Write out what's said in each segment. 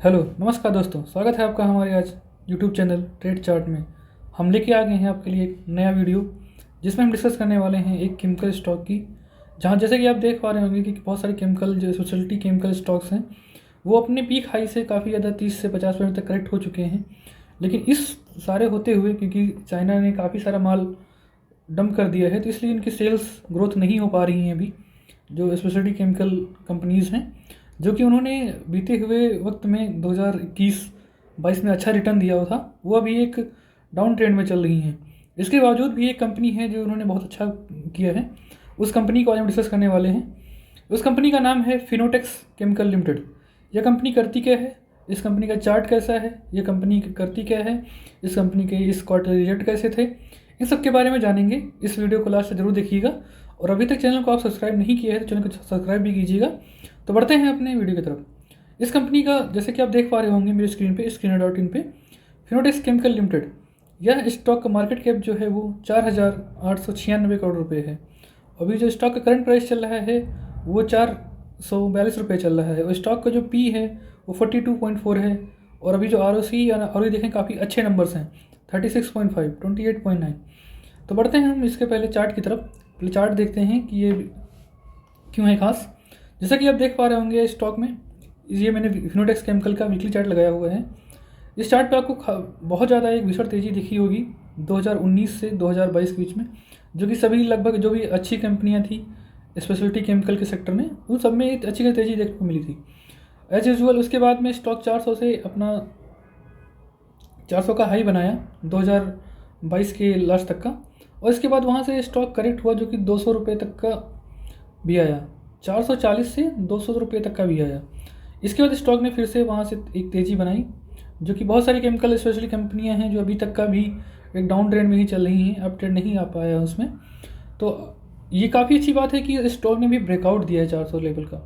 Hello नमस्कार दोस्तों, स्वागत है आपका हमारे आज यूट्यूब चैनल ट्रेड चार्ट में। हम लेके आ गए हैं आपके लिए एक नया वीडियो जिसमें हम डिस्कस करने वाले हैं एक केमिकल स्टॉक की, जहां जैसे कि आप देख पा रहे होंगे कि बहुत सारे केमिकल जो स्पेशलिटी केमिकल स्टॉक्स हैं वो अपने पीक हाई से काफ़ी ज़्यादा 30 से 50% तक करेक्ट हो चुके हैं। लेकिन इस सारे होते हुए क्योंकि चाइना ने काफ़ी सारा माल डंप कर दिया है तो इसलिए इनकी सेल्स ग्रोथ नहीं हो पा रही हैं अभी, जो स्पेशलिटी केमिकल कंपनीज़ हैं, जो कि उन्होंने बीते हुए वक्त में 2021-22 में अच्छा रिटर्न दिया हुआ था, वो अभी एक डाउन ट्रेंड में चल रही हैं। इसके बावजूद भी एक कंपनी है जो उन्होंने बहुत अच्छा किया है, उस कंपनी को आज हम डिस्कस करने वाले हैं। उस कंपनी का नाम है फिनोटेक्स केमिकल लिमिटेड। यह कंपनी करती क्या है, इस कंपनी का चार्ट कैसा है, ये कंपनी करती क्या है, इस कंपनी के इस क्वार्टर रिजल्ट कैसे थे, इन सब के बारे में जानेंगे। इस वीडियो को लास्ट जरूर देखिएगा और अभी तक चैनल को आप सब्सक्राइब नहीं किया है तो चैनल को सब्सक्राइब भी कीजिएगा। तो बढ़ते हैं अपने वीडियो की तरफ। इस कंपनी का जैसे कि आप देख पा रहे होंगे मेरी स्क्रीन पे स्क्रीनर.इन पे, फिनोटेक्स केमिकल लिमिटेड, यह स्टॉक का मार्केट कैप जो है वो 4,896 करोड़ रुपये है। अभी जो स्टॉक का करंट प्राइस चल रहा है वो 442 रुपये चल रहा है और स्टॉक का जो पी है वो 42.4 है। और अभी जो आर देखें काफ़ी अच्छे नंबर्स हैं, 36.5, 28.9। तो बढ़ते हैं हम इसके पहले चार्ट की तरफ। पहले चार्ट देखते हैं कि ये क्यों है खास। जैसा कि आप देख पा रहे होंगे स्टॉक में, ये मैंने फिनोटेक्स केमिकल का वीकली चार्ट लगाया हुआ है। इस चार्ट पे आपको बहुत ज़्यादा एक भीषण तेज़ी दिखी होगी 2019 से 2022 के बीच में, जो कि सभी लगभग जो भी अच्छी कंपनियां थी स्पेशलिटी केमिकल के सेक्टर में उन सब में एक अच्छी तेज़ी देखने को मिली थी एज यूजुअल। उसके बाद में स्टॉक 400 से अपना 400 का हाई बनाया 2022 के लास्ट तक का, और इसके बाद वहाँ से स्टॉक करेक्ट हुआ जो कि 200 रुपये तक का भी आया, 440 से 200 रुपये तक का भी आया। इसके बाद स्टॉक ने फिर से वहाँ से एक तेज़ी बनाई, जो कि बहुत सारी केमिकल स्पेशली कंपनियां हैं जो अभी तक का भी एक डाउन ट्रेंड में ही चल रही हैं, अप ट्रेंड नहीं आ पाया उसमें। तो ये काफ़ी अच्छी बात है कि स्टॉक ने भी ब्रेकआउट दिया है 400 लेवल का,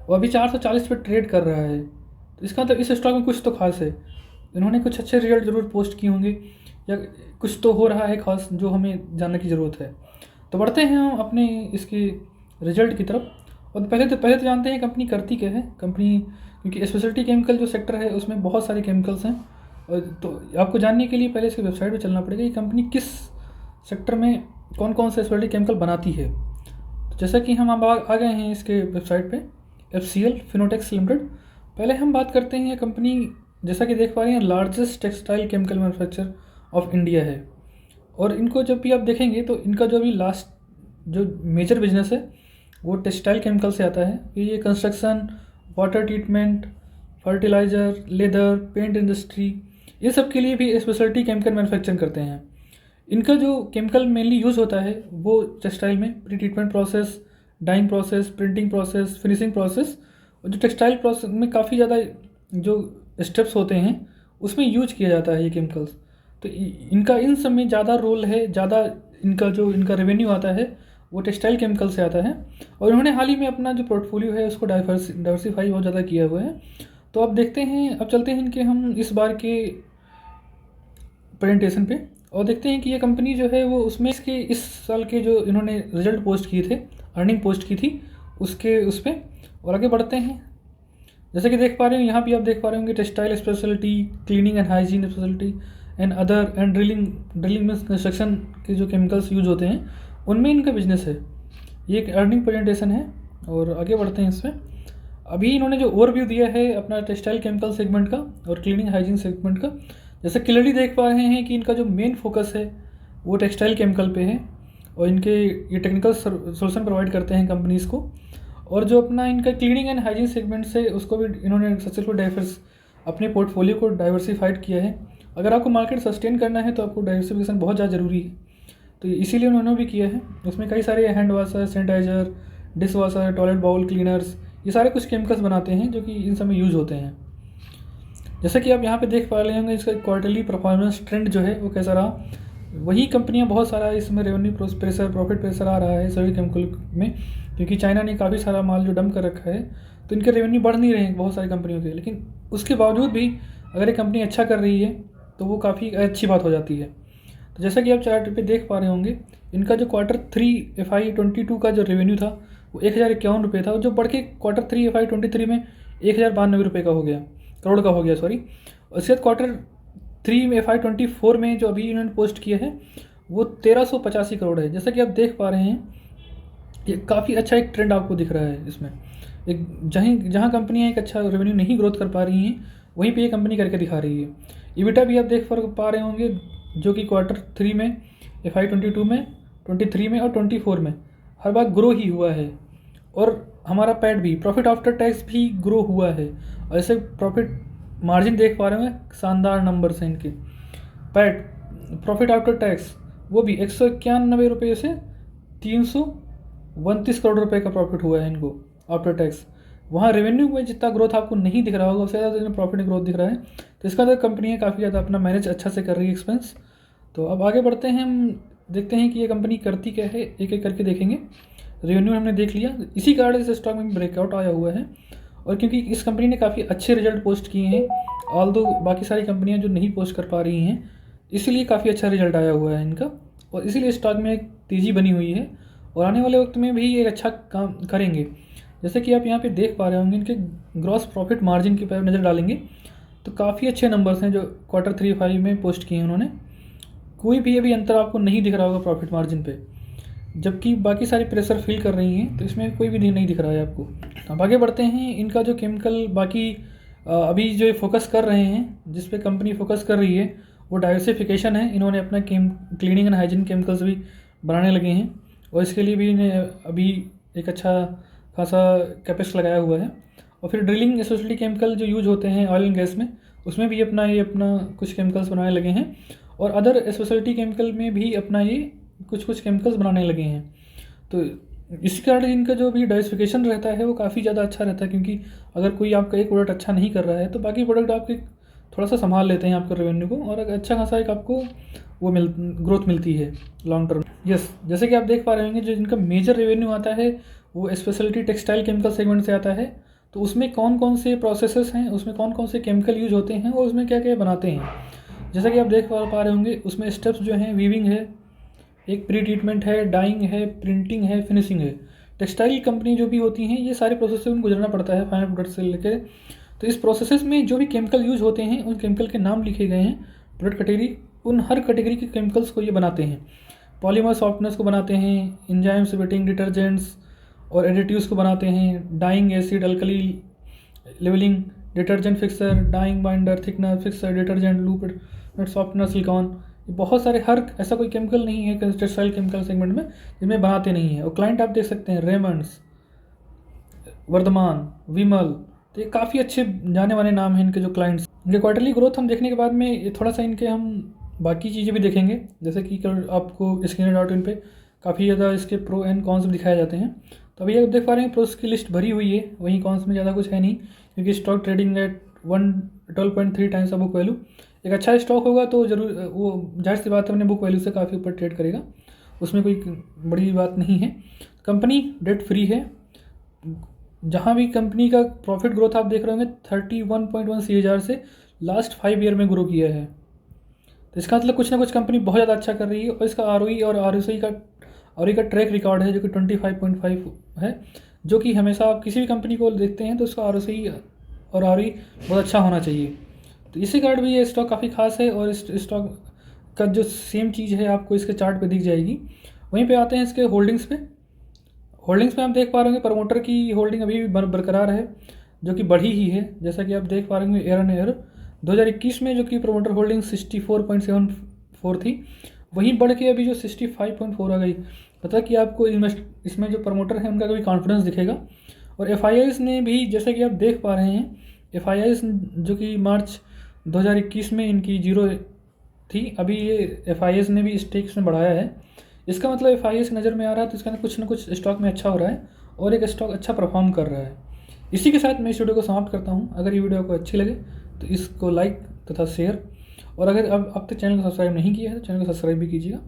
वो अभी 440 पे ट्रेड कर रहा है। तो इसका मतलब इस स्टॉक में कुछ तो खास है, इन्होंने कुछ अच्छे रिजल्ट ज़रूर पोस्ट किए होंगे या कुछ तो हो रहा है खास जो हमें जानने की ज़रूरत है। तो बढ़ते हैं हम अपने इसके रिजल्ट की तरफ। और पहले तो जानते हैं कंपनी करती क्या है। कंपनी क्योंकि स्पेशलिटी केमिकल जो सेक्टर है उसमें बहुत सारे केमिकल्स हैं, और तो आपको जानने के लिए पहले इसकी वेबसाइट पर चलना पड़ेगा कि कंपनी किस सेक्टर में कौन कौन से स्पेशलिटी केमिकल बनाती है। तो जैसा कि हम अब आ गए हैं इसके वेबसाइट पे, FCL फिनोटेक्स लिमिटेड। पहले हम बात करते हैं, ये कंपनी जैसा कि देख पा रहे हैं largest textile chemical manufacture of India है। और इनको जब भी आप देखेंगे तो इनका जो भी लास्ट जो मेजर बिजनेस है वो टेक्सटाइल केमिकल से आता है। ये construction, water treatment, fertiliser, leather, paint industry, ये सब के लिए भी स्पेशलिटी केमिकल मैन्युफैक्चरिंग करते हैं। इनका जो केमिकल मेनली यूज़ होता है वो टेक्सटाइल में pre treatment process, dyeing process, printing process, finishing process, और जो टेक्सटाइल प्रोसेस में काफ़ी ज़्यादा जो स्टेप्स होते हैं उसमें यूज किया जाता है ये केमिकल्स। तो इनका इन सब में ज़्यादा रोल है, ज़्यादा इनका रेवेन्यू आता है वो टेक्सटाइल केमिकल से आता है। और इन्होंने हाल ही में अपना जो पोर्टफोलियो है उसको डाइवर्सिफाई बहुत ज़्यादा किया हुआ है। तो अब देखते हैं, अब चलते हैं इनके हम इस बार के प्रेजेंटेशन पे और देखते हैं कि ये कंपनी जो है वो उसमें इसके इस साल के जो इन्होंने रिजल्ट पोस्ट किए थे, अर्निंग पोस्ट की थी उसके उस पर। और आगे बढ़ते हैं, जैसे कि देख पा रहे हो यहाँ पे आप देख पा रहे होंगे textile speciality, cleaning and hygiene speciality and other and drilling में कंस्ट्रक्शन के जो केमिकल्स यूज होते हैं उनमें इनका बिजनेस है। ये एक अर्निंग प्रेजेंटेशन है और आगे बढ़ते हैं इसमें। अभी इन्होंने जो ओवरव्यू दिया है अपना टेक्सटाइल केमिकल सेगमेंट का और क्लीनिंग हाइजीन सेगमेंट का, जैसे क्लियरली देख पा रहे हैं कि इनका जो मेन फोकस है वो टेक्सटाइल केमिकल पे है और इनके ये टेक्निकल सोल्यूशन प्रोवाइड करते हैं कंपनीज़ को। और जो अपना इनका क्लीनिंग एंड हाइजीन सेगमेंट से उसको भी इन्होंने सक्सेसफुल अपने पोर्टफोलियो को डाइवर्सिफाइड किया है। अगर आपको मार्केट सस्टेन करना है तो आपको डाइवर्सिफिकेशन बहुत ज़्यादा ज़रूरी है, तो इसीलिए उन्होंने भी किया है। उसमें कई सारे hand washer, sanitiser, dish washer, toilet bowl cleaners, ये सारे कुछ केमिकल्स बनाते हैं जो कि इन सब में यूज़ होते हैं। जैसा कि आप यहाँ पे देख पा रहे होंगे इसका क्वार्टरली परफॉर्मेंस ट्रेंड जो है वो कैसा रहा। वही कंपनियां बहुत सारा इसमें रेवेन्यू प्रेशर, प्रॉफिट प्रेशर आ रहा है सभी केमिकल में, क्योंकि चाइना ने काफ़ी सारा माल जो डंप कर रखा है तो इनके रेवेन्यू बढ़ नहीं रहे हैं बहुत सारी कंपनियों के। लेकिन उसके बावजूद भी अगर एक कंपनी अच्छा कर रही है तो वो काफ़ी अच्छी बात हो जाती है। तो जैसा कि आप चार्ट पे देख पा रहे होंगे इनका जो Q3 FY22 का जो रेवेन्यू था वो 1051 रुपये था, जो बढ़ के Q3 FY23 में 1092 का हो गया, करोड़ का हो गया सॉरी। उसके बाद Q3 में FY24 में जो अभी इन्होंने पोस्ट किया है वो 1385 करोड़ है। जैसा कि आप देख पा रहे हैं ये काफ़ी अच्छा एक ट्रेंड आपको दिख रहा है इसमें। एक जहाँ कंपनियाँ एक अच्छा रेवेन्यू नहीं ग्रोथ कर पा रही हैं वहीं पे ये कंपनी करके दिखा रही है। EBITDA भी आप देख पा रहे होंगे जो कि Q3 में FY22 में 23 में और 24 में हर बार ग्रो ही हुआ है। और हमारा पैट भी, प्रॉफिट आफ्टर टैक्स भी ग्रो हुआ है। और ऐसे प्रॉफिट मार्जिन देख पा रहे होंगे, शानदार नंबर्स हैं इनके। पैट, प्रॉफिट आफ्टर टैक्स, वो भी 191 रुपये से 332 करोड़ रुपए का प्रॉफिट हुआ है इनको आफ्टर टैक्स। वहाँ रेवेन्यू में जितना ग्रोथ आपको नहीं दिख रहा होगा उससे ज़्यादा इन्हें प्रॉफिट में ग्रोथ दिख रहा है। तो इसका तो कंपनियाँ काफ़ी ज़्यादा अपना मैनेज अच्छा से कर रही है एक्सपेंस। तो अब आगे बढ़ते हैं, हम देखते हैं कि ये कंपनी करती क्या है, एक एक करके देखेंगे। रेवेन्यू हमने देख लिया, इसी कारण इस स्टॉक में ब्रेकआउट आया हुआ है। और क्योंकि इस कंपनी ने काफ़ी अच्छे रिजल्ट पोस्ट किए हैं, ऑल्दो बाकी सारी कंपनियां जो नहीं पोस्ट कर पा रही हैं, इसलिए काफ़ी अच्छा रिजल्ट आया हुआ है इनका। और इसीलिए स्टॉक में एक तेज़ी बनी हुई है और आने वाले वक्त में भी एक अच्छा काम करेंगे। जैसे कि आप यहाँ पे देख पा रहे होंगे, इनके ग्रॉस प्रॉफिट मार्जिन की पर नज़र डालेंगे तो काफ़ी अच्छे नंबर्स हैं जो Q3-5 में पोस्ट किए हैं उन्होंने। कोई भी अभी अंतर आपको नहीं दिख रहा होगा प्रॉफिट मार्जिन पे, जबकि बाकी सारी प्रेशर फील कर रही हैं, तो इसमें कोई भी नहीं दिख रहा है आपको। अब आगे बढ़ते हैं, इनका जो केमिकल बाकी अभी जो फोकस कर रहे हैं, जिस पे कंपनी फोकस कर रही है वो डाइवर्सिफिकेशन है। इन्होंने अपना क्लीनिंग एंड हाइजीन केमिकल्स भी बनाने लगे हैं और इसके लिए भी इन्हें अभी एक अच्छा खासा कैपेक्स लगाया हुआ है। और फिर ड्रिलिंग स्पेशलिटी केमिकल जो यूज होते हैं ऑयल एंड गैस में, उसमें भी अपना कुछ केमिकल्स बनाने लगे हैं। और अदर स्पेशलिटी केमिकल में भी अपना ये कुछ केमिकल्स बनाने लगे हैं। तो इसी कारण इनका जो भी डाइवर्सिफिकेशन रहता है वो काफ़ी ज़्यादा अच्छा रहता है, क्योंकि अगर कोई आपका एक प्रोडक्ट अच्छा नहीं कर रहा है तो बाकी प्रोडक्ट आपके थोड़ा सा संभाल लेते हैं आपके रेवेन्यू को, और अच्छा खासा एक आपको वो ग्रोथ मिलती है लॉन्ग टर्म। यस, जैसे कि आप देख पा रहे होंगे, जो इनका मेजर रेवेन्यू आता है वो स्पेशलिटी टेक्सटाइल केमिकल सेगमेंट से आता है। तो उसमें कौन कौन से प्रोसेसेस हैं, उसमें कौन कौन से केमिकल यूज होते हैं और उसमें क्या क्या बनाते हैं, जैसा कि आप देख पा रहे होंगे उसमें स्टेप्स जो हैं, वीविंग है, एक प्री ट्रीटमेंट है, डाइंग है, प्रिंटिंग है, फिनिशिंग है। टेक्सटाइल कंपनी जो भी होती हैं ये सारे प्रोसेस से उनको गुजरना पड़ता है फाइनल प्रोडक्ट से लेकर। तो इस प्रोसेस में जो भी केमिकल यूज होते हैं उन केमिकल के नाम लिखे गए हैं, प्रोडक्ट कैटेगरी, उन हर कैटेगरी के केमिकल्स को ये बनाते हैं। पॉलीमर सॉफ्टनेस को बनाते हैं, एंजाइम्स, वेटिंग, डिटर्जेंट्स और एडिटिव्स को बनाते हैं, dyeing acid, alkali levelling, detergent fixer, dyeing binder, thickener, fixer, detergent, loop, softener, silicone. बहुत सारे, हर ऐसा कोई केमिकल नहीं है टेक्सटाइल केमिकल सेगमेंट में जिनमें बनाते नहीं हैं। और क्लाइंट आप देख सकते हैं, रेमंड्स, वर्धमान, विमल, तो ये काफ़ी अच्छे जाने माने नाम हैं इनके जो क्लाइंट्स। इनके क्वार्टरली ग्रोथ हम देखने के बाद में ये थोड़ा सा इनके हम बाकी चीज़ें भी देखेंगे, जैसे कि आपको Skinner.in पे काफ़ी ज़्यादा इसके प्रो एंड कॉन्स दिखाए जाते हैं। तो अभी आप देख पा रहे हैं प्रोस की लिस्ट भरी हुई है, वहीं कॉन्स में ज़्यादा कुछ है नहीं, क्योंकि स्टॉक ट्रेडिंग एट 12.3 टाइम्स का बुक वैल्यू। एक अच्छा स्टॉक होगा तो जरूर वो जाहिर सी बात है अपने बुक वैल्यू से काफ़ी ऊपर ट्रेड करेगा, उसमें कोई बड़ी बात नहीं है। कंपनी डेट फ्री है। जहाँ भी कंपनी का प्रॉफिट ग्रोथ आप देख रहे होंगे 31.1 CAGR से लास्ट 5 ईयर में ग्रो किया है। तो इसका मतलब कुछ ना कुछ कंपनी बहुत ज़्यादा अच्छा कर रही है। और इसका ROE और ROC का ट्रैक रिकॉर्ड है जो कि 25.5 है, जो कि हमेशा आप किसी भी कंपनी को देखते हैं तो उसका ROC और ROE बहुत अच्छा होना चाहिए। तो इसी कारण भी ये स्टॉक काफ़ी खास है। और इस स्टॉक का जो सेम चीज़ है आपको इसके चार्ट पे दिख जाएगी। वहीं पे आते हैं इसके होल्डिंग्स पे। होल्डिंग्स में आप देख पा रहे होंगे प्रमोटर की होल्डिंग अभी भी बरकरार है, जो कि बढ़ी ही है। जैसा कि आप देख पा रहे होंगे ईयर ऑन ईयर 2021 में जो कि प्रमोटर होल्डिंग 64.74 थी, वहीं बढ़ के अभी जो 65.4 आ गई। पता कि आपको इसमें जो प्रमोटर है उनका कभी कॉन्फिडेंस दिखेगा। और FIIs ने भी, जैसा कि आप देख पा रहे हैं, FIIs जो कि मार्च 2021 में इनकी 0 थी, अभी ये FIIs ने भी स्टेक्स में बढ़ाया है। इसका मतलब FIIs नज़र में आ रहा है तो इसका कुछ ना कुछ स्टॉक में अच्छा हो रहा है और एक स्टॉक अच्छा परफॉर्म कर रहा है। इसी के साथ मैं इस वीडियो को समाप्त करता हूँ। अगर ये वीडियो आपको अच्छी लगे तो इसको लाइक तथा शेयर, और अगर अब तक चैनल को सब्सक्राइब नहीं किया है तो चैनल को सब्सक्राइब भी कीजिएगा।